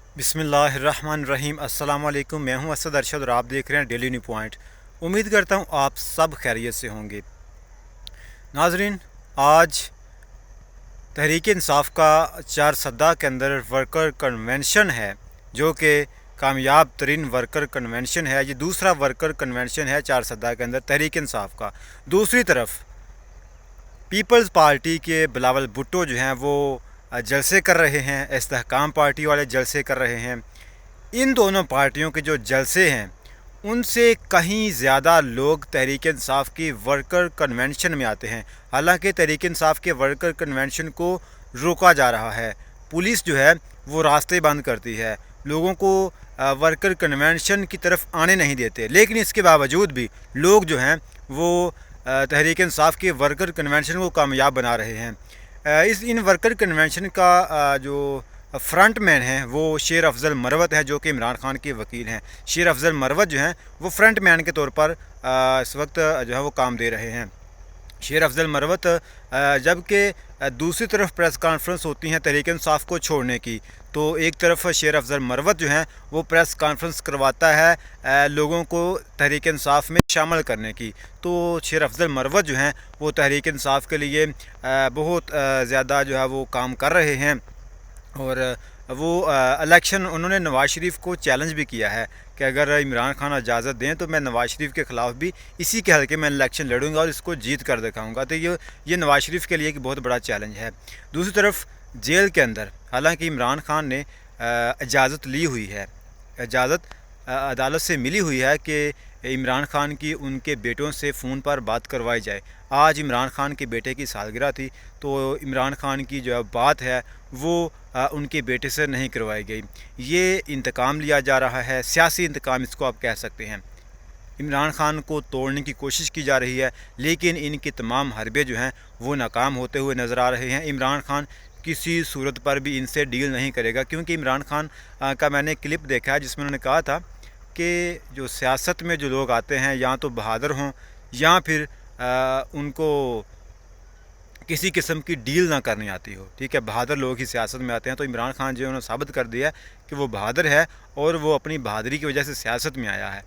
बिस्मिल्लाहिर्रहमानिर्रहीम। अस्सलाम वालेकुम। मैं हूं असद अरशद और आप देख रहे हैं डेली न्यू पॉइंट। उम्मीद करता हूं आप सब खैरियत से होंगे। नाजरीन, आज तहरीक इंसाफ का चारसद्दा के अंदर वर्कर कन्वेंशन है, जो कि कामयाब तरीन वर्कर कन्वेंशन है। ये दूसरा वर्कर कन्वेंशन है चारसद्दा के अंदर तहरीक इंसाफ का। दूसरी तरफ पीपल्स पार्टी के बिलावल भुट्टो जो हैं वो जलसे कर रहे हैं, इस्तेहकाम पार्टी वाले जलसे कर रहे हैं। इन दोनों पार्टियों के जो जलसे हैं उनसे कहीं ज़्यादा लोग तहरीक इंसाफ की वर्कर कन्वेंशन में आते हैं। हालांकि तहरीक इंसाफ के वर्कर कन्वेंशन को रोका जा रहा है। पुलिस जो है वो रास्ते बंद करती है, लोगों को वर्कर कन्वेंशन की तरफ आने नहीं देते। लेकिन इसके बावजूद भी लोग जो हैं वो तहरीक इंसाफ के वर्कर कन्वेंशन को कामयाब बना रहे हैं। इन वर्कर कन्वेंशन का जो फ्रंट मैन है वो शेर अफजल मरवत है, जो कि इमरान खान के वकील हैं। शेर अफजल मरवत जो हैं वो फ्रंट मैन के तौर पर इस वक्त जो है वो काम दे रहे हैं। शेर अफजल मरवत जबकि दूसरी तरफ प्रेस कॉन्फ्रेंस होती हैं तहरीक इंसाफ को छोड़ने की, तो एक तरफ शेर अफजल मरवत जो हैं वो प्रेस कॉन्फ्रेंस करवाता है लोगों को तहरीक इंसाफ में शामिल करने की। तो शेर अफजल मरवत जो हैं वो तहरीक इंसाफ के लिए बहुत ज़्यादा जो है वो काम कर रहे हैं। और वो इलेक्शन उन्होंने नवाज़ शरीफ को चैलेंज भी किया है कि अगर इमरान खान इजाज़त दें तो मैं नवाज़ शरीफ के ख़िलाफ़ भी इसी के हल्के में इलेक्शन लड़ूंगा और इसको जीत कर दिखाऊंगा। तो ये नवाज़ शरीफ के लिए एक बहुत बड़ा चैलेंज है। दूसरी तरफ जेल के अंदर हालांकि इमरान खान ने इजाज़त ली हुई है, इजाज़त अदालत से मिली हुई है कि इमरान खान की उनके बेटों से फ़ोन पर बात करवाई जाए। आज इमरान खान के बेटे की सालगिरह थी, तो इमरान खान की जो बात है वो उनके बेटे से नहीं करवाई गई। ये इंतकाम लिया जा रहा है, सियासी इंतकाम इसको आप कह सकते हैं। इमरान खान को तोड़ने की कोशिश की जा रही है, लेकिन इनकी तमाम हरबे जो हैं वो नाकाम होते हुए नज़र आ रहे हैं। इमरान खान किसी सूरत पर भी इनसे डील नहीं करेगा, क्योंकि इमरान खान का मैंने क्लिप देखा है जिसमें उन्होंने कहा था कि जो सियासत में जो लोग आते हैं या तो बहादुर हों या फिर उनको किसी किस्म की डील ना करनी आती हो। ठीक है, बहादुर लोग ही सियासत में आते हैं। तो इमरान खान जो है उन्होंने साबित कर दिया कि वो बहादुर है और वो अपनी बहादुरी की वजह से सियासत में आया है।